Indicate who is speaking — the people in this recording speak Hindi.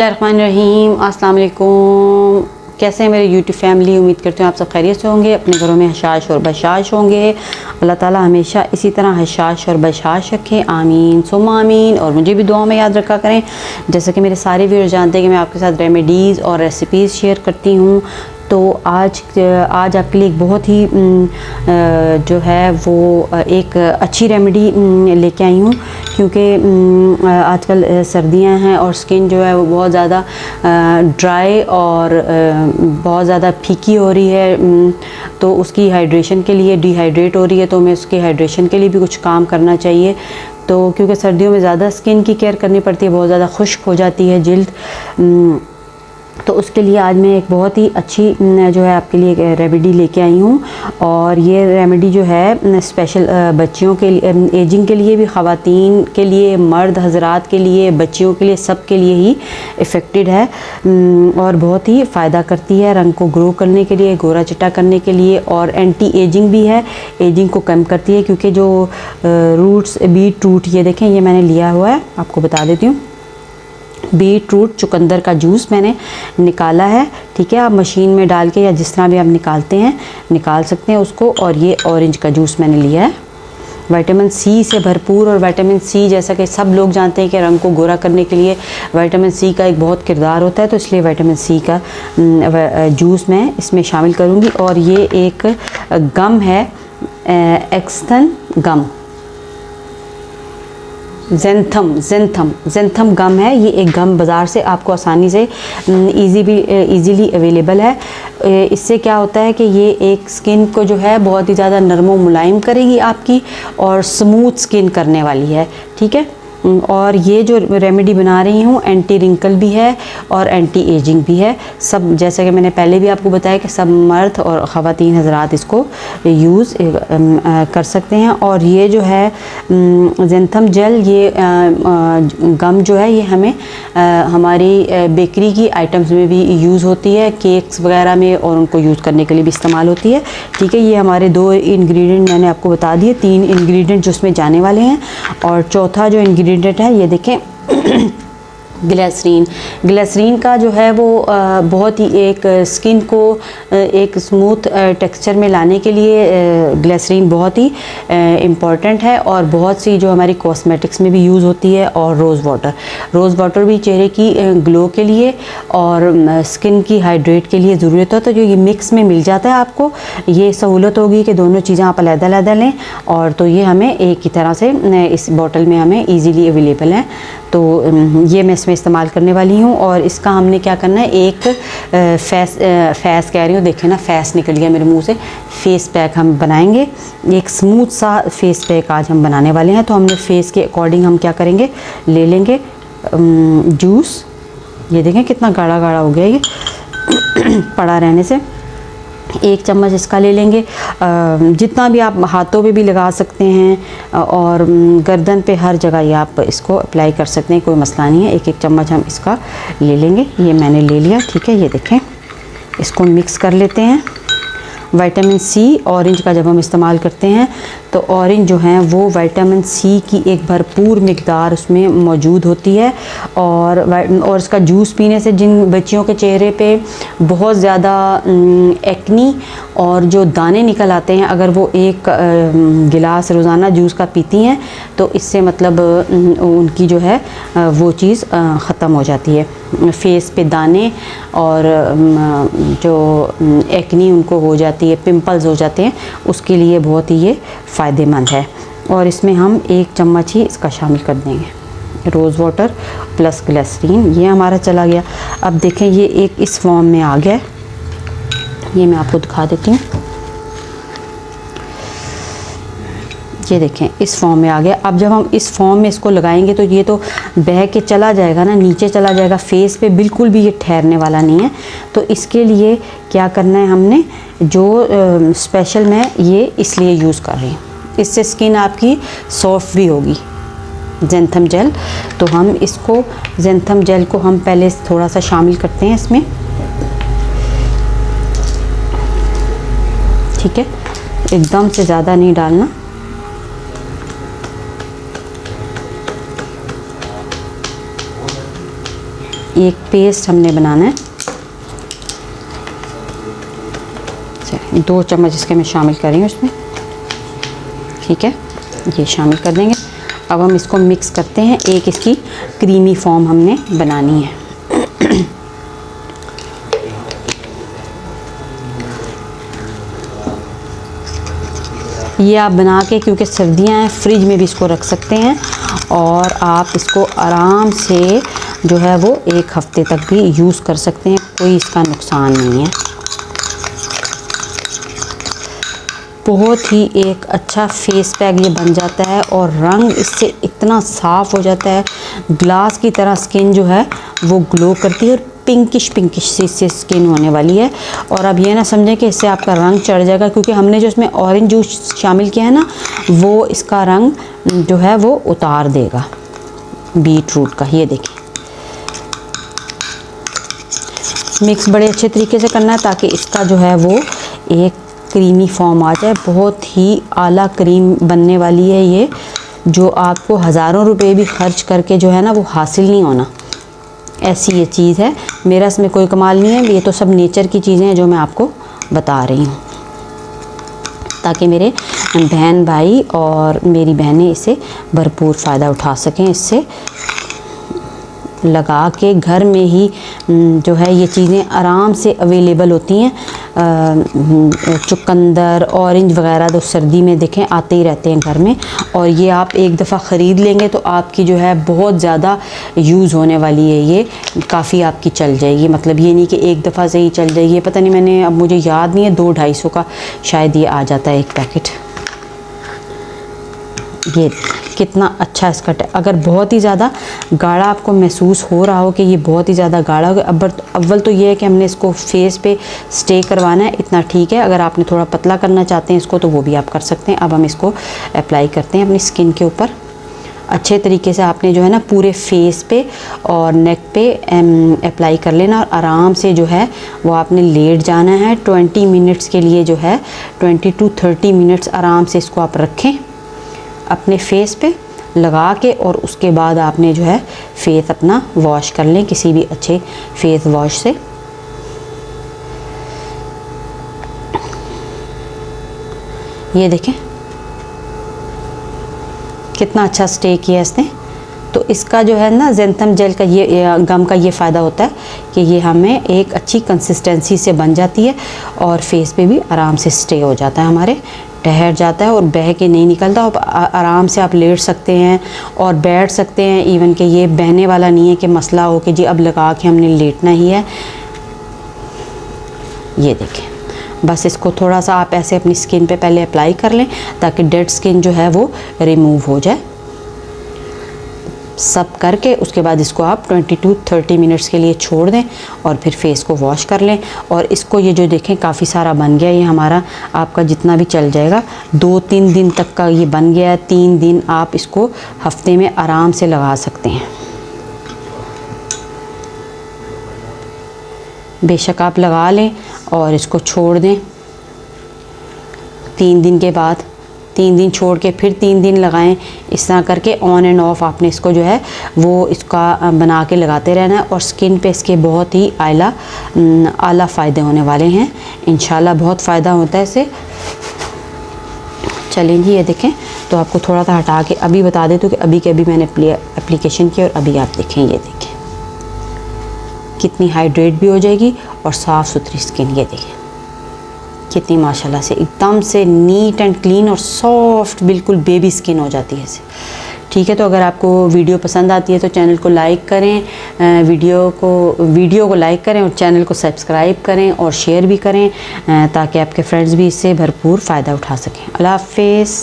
Speaker 1: रहीम अस्सलाम वालेकुम। कैसे हैं मेरे यूट्यूब फैमिली। उम्मीद करती हूँ आप सब खैरियत से होंगे, अपने घरों में हशाश और बशाश होंगे। अल्लाह ताला हमेशा इसी तरह हशाश और बशाश रखे, आमीन सुम्मा आमीन। और मुझे भी दुआ में याद रखा करें। जैसे कि मेरे सारे व्यूअर्स जानते हैं कि मैं आपके साथ रेमेडीज़ और रेसिपीज़ शेयर करती हूँ। तो आज आपके लिए एक बहुत ही जो है वो एक अच्छी रेमेडी लेके आई हूँ, क्योंकि आजकल सर्दियाँ हैं और स्किन जो है वो बहुत ज़्यादा ड्राई और बहुत ज़्यादा फीकी हो रही है। तो उसकी हाइड्रेशन के लिए डिहाइड्रेट हो रही है, तो हमें उसकी हाइड्रेशन के लिए भी कुछ काम करना चाहिए। तो क्योंकि सर्दियों में ज़्यादा स्किन की केयर करनी पड़ती है, बहुत ज़्यादा खुश्क हो जाती है जिल्द। तो उसके लिए आज मैं एक बहुत ही अच्छी जो है आपके लिए एक रेमेडी लेके आई हूँ। और ये रेमेडी जो है स्पेशल बच्चियों के लिए, एजिंग के लिए भी, ख़वातीन के लिए, मर्द हजरात के लिए, बच्चियों के लिए, सब के लिए ही इफ़ेक्टेड है। और बहुत ही फ़ायदा करती है रंग को ग्रो करने के लिए, गोरा चिट्टा करने के लिए, और एंटी एजिंग भी है, एजिंग को कम करती है। क्योंकि जो रूट्स, बीट रूट, ये देखें, ये मैंने लिया हुआ है, आपको बता देती हूँ। बीट रूट चुकंदर का जूस मैंने निकाला है, ठीक है। आप मशीन में डाल के या जिस तरह भी आप निकालते हैं निकाल सकते हैं उसको। और ये ऑरेंज का जूस मैंने लिया है, विटामिन सी से भरपूर। और विटामिन सी, जैसा कि सब लोग जानते हैं कि रंग को गोरा करने के लिए विटामिन सी का एक बहुत किरदार होता है, तो इसलिए विटामिन सी का जूस मैं इसमें शामिल करूँगी। और ये एक गम है, एक्सन गम, जेंथम गम है। ये एक गम बाज़ार से आपको आसानी से इजीली अवेलेबल है। इससे क्या होता है कि ये एक स्किन को जो है बहुत ही ज़्यादा नरम व मुलायम करेगी आपकी, और स्मूथ स्किन करने वाली है, ठीक है। और ये जो रेमेडी बना रही हूँ एंटी रिंकल भी है और एंटी एजिंग भी है। सब, जैसे कि मैंने पहले भी आपको बताया कि सब मर्द और ख़वातीन हज़रात इसको यूज़ कर सकते हैं। और ये जो है जेंथम जेल, ये गम जो है, ये हमें हमारी बेकरी की आइटम्स में भी यूज़ होती है, केक्स वगैरह में, और उनको यूज़ करने के लिए भी इस्तेमाल होती है, ठीक है। ये हमारे 2 इंग्रेडिएंट मैंने आपको बता दिए, 3 इंग्रेडिएंट जो उसमें जाने वाले हैं। और चौथा जो इंग्रेडिएंट है, ये देखें, ग्लिसरीन का जो है वो बहुत ही एक स्किन को एक स्मूथ टेक्सचर में लाने के लिए ग्लिसरीन बहुत ही इम्पॉर्टेंट है। और बहुत सी जो हमारी कॉस्मेटिक्स में भी यूज़ होती है। और रोज़ वाटर भी चेहरे की ग्लो के लिए और स्किन की हाइड्रेट के लिए ज़रूरत है। तो जो ये मिक्स में मिल जाता है आपको, ये सहूलत होगी कि दोनों चीज़ें आप अलग-अलग लें। और तो ये हमें एक ही तरह से इस बॉटल में हमें ईज़िली अवेलेबल है। तो ये मैं इसमें इस्तेमाल करने वाली हूँ। और इसका हमने क्या करना है, एक फेस कह रही हूँ, देखें ना, फेस निकल गया मेरे मुंह से। फेस पैक हम बनाएंगे, एक स्मूथ सा फेस पैक आज हम बनाने वाले हैं। तो हमने फेस के अकॉर्डिंग हम क्या करेंगे, ले लेंगे जूस। ये देखें कितना गाढ़ा गाढ़ा हो गया ये पड़ा रहने से। 1 चम्मच इसका ले लेंगे, जितना भी आप हाथों पे भी लगा सकते हैं और गर्दन पे, हर जगह ये आप इसको अप्लाई कर सकते हैं, कोई मसला नहीं है। 1 चम्मच हम इसका ले लेंगे, ये मैंने ले लिया, ठीक है। ये देखें, इसको मिक्स कर लेते हैं। विटामिन सी, ऑरेंज का जब हम इस्तेमाल करते हैं तो ऑरेंज जो है वो विटामिन सी की एक भरपूर मिकदार उसमें मौजूद होती है। और इसका जूस पीने से जिन बच्चियों के चेहरे पे बहुत ज़्यादा एक्नी और जो दाने निकल आते हैं, अगर वो एक गिलास रोज़ाना जूस का पीती हैं तो इससे मतलब उनकी जो है वो चीज़ ख़त्म हो जाती है। फेस पे दाने और जो एक्नी उनको हो जाती है, पिंपल्स हो जाते हैं, उसके लिए बहुत ही ये फ़ायदेमंद है। और इसमें हम 1 चम्मच ही इसका शामिल कर देंगे, रोज़ वाटर प्लस ग्लिसरीन। ये हमारा चला गया। अब देखें, ये एक इस फॉर्म में आ गया, ये मैं आपको दिखा देती हूँ। ये देखें, इस फॉर्म में आ गया। अब जब हम इस फॉर्म में इसको लगाएंगे तो ये तो बह के चला जाएगा ना, नीचे चला जाएगा, फेस पे बिल्कुल भी ये ठहरने वाला नहीं है। तो इसके लिए क्या करना है, हमने जो स्पेशल मैं ये इसलिए यूज़ कर रही हूँ, इससे स्किन आपकी सॉफ्ट भी होगी, जेंथम जेल। तो हम इसको, जेंथम जेल को हम पहले थोड़ा सा शामिल करते हैं इसमें, ठीक है। एकदम से ज़्यादा नहीं डालना, एक पेस्ट हमने बनाना है। 2 चम्मच इसके मैं शामिल कर रही हूँ इसमें, ठीक है, ये शामिल कर देंगे। अब हम इसको मिक्स करते हैं, एक इसकी क्रीमी फॉर्म हमने बनानी है। ये आप बना के, क्योंकि सर्दियां हैं, फ्रिज में भी इसको रख सकते हैं और आप इसको आराम से जो है वो 1 हफ़्ते तक भी यूज़ कर सकते हैं, कोई इसका नुकसान नहीं है। बहुत ही एक अच्छा फेस पैक ये बन जाता है और रंग इससे इतना साफ़ हो जाता है, ग्लास की तरह स्किन जो है वो ग्लो करती है और पिंकिश सी इससे स्किन होने वाली है। और अब ये ना समझें कि इससे आपका रंग चढ़ जाएगा, क्योंकि हमने जो इसमें ऑरेंज जूस शामिल किया है ना, वो इसका रंग जो है वो उतार देगा बीट रूट का। ये देखिए, मिक्स बड़े अच्छे तरीके से करना है ताकि इसका जो है वो एक क्रीमी फॉर्म आ जाए। बहुत ही आला क्रीम बनने वाली है ये, जो आपको हज़ारों रुपए भी खर्च करके जो है ना वो हासिल नहीं होना, ऐसी ये चीज़ है। मेरा इसमें कोई कमाल नहीं है, ये तो सब नेचर की चीज़ें हैं जो मैं आपको बता रही हूँ, ताकि मेरे बहन भाई और मेरी बहनें इससे भरपूर फ़ायदा उठा सकें। इससे लगा के घर में ही जो है ये चीज़ें आराम से अवेलेबल होती हैं। चुकंदर, ऑरेंज वगैरह तो सर्दी में देखें आते ही रहते हैं घर में, और ये आप एक दफ़ा ख़रीद लेंगे तो आपकी जो है बहुत ज़्यादा यूज़ होने वाली है, ये काफ़ी आपकी चल जाएगी। मतलब ये नहीं कि एक दफ़ा से ही चल जाएगी। पता नहीं, मैंने अब मुझे याद नहीं है, 200-250 का शायद ये आ जाता है एक पैकेट। ये कितना अच्छा इसका अगर बहुत ही ज़्यादा गाढ़ा आपको महसूस हो रहा हो कि ये बहुत ही ज़्यादा गाढ़ा हो गया, अव्वल तो ये है कि हमने इसको फेस पे स्टे करवाना है, इतना ठीक है। अगर आपने थोड़ा पतला करना चाहते हैं इसको तो वो भी आप कर सकते हैं। अब हम इसको अप्लाई करते हैं अपनी स्किन के ऊपर अच्छे तरीके से। आपने जो है ना पूरे फेस पे और नेक पे अप्लाई कर लेना और आराम से जो है वो आपने लेट जाना है 20 मिनट्स के लिए, जो है 20 to 30 मिनट्स आराम से इसको आप रखें अपने फेस पे लगा के, और उसके बाद आपने जो है फेस अपना वॉश कर लें किसी भी अच्छे फेस वॉश से। ये देखें कितना अच्छा स्टे किया इसने। तो इसका जो है ना ज़ेंथम जेल का ये गम का ये फ़ायदा होता है कि ये हमें एक अच्छी कंसिस्टेंसी से बन जाती है और फेस पे भी आराम से स्टे हो जाता है, हमारे ठहर जाता है और बह के नहीं निकलता। और आराम से आप लेट सकते हैं और बैठ सकते हैं, इवन कि ये बहने वाला नहीं है कि मसला हो कि जी अब लगा के हमने लेटना ही है। ये देखें, बस इसको थोड़ा सा आप ऐसे अपनी स्किन पे पहले अप्लाई कर लें ताकि डेड स्किन जो है वो रिमूव हो जाए। सब करके उसके बाद इसको आप 20 to 30 मिनट्स के लिए छोड़ दें और फिर फेस को वॉश कर लें। और इसको ये जो देखें काफ़ी सारा बन गया, ये हमारा आपका जितना भी चल जाएगा 2-3 दिन तक का ये बन गया है। 3 दिन आप इसको हफ्ते में आराम से लगा सकते हैं। बेशक आप लगा लें और इसको छोड़ दें 3 दिन के बाद, 3 दिन छोड़ के फिर 3 दिन लगाएं। इस तरह करके ऑन एंड ऑफ आपने इसको जो है वो इसका बना के लगाते रहना है और स्किन पे इसके बहुत ही आला फ़ायदे होने वाले हैं। इंशाल्लाह बहुत फ़ायदा होता है इससे। चलें जी, ये देखें तो आपको थोड़ा सा हटा के अभी बता देती हूँ कि अभी के अभी मैंने एप्लीकेशन की और अभी आप देखें, ये देखें कितनी हाइड्रेट भी हो जाएगी और साफ़ सुथरी स्किन। ये देखें कितनी माशाल्लाह से एकदम से नीट एंड क्लीन और सॉफ्ट, बिल्कुल बेबी स्किन हो जाती है इससे। ठीक है, तो अगर आपको वीडियो पसंद आती है तो चैनल को लाइक करें, वीडियो को लाइक करें और चैनल को सब्सक्राइब करें और शेयर भी करें ताकि आपके फ्रेंड्स भी इससे भरपूर फ़ायदा उठा सकें। अल्लाह हाफ़िज़।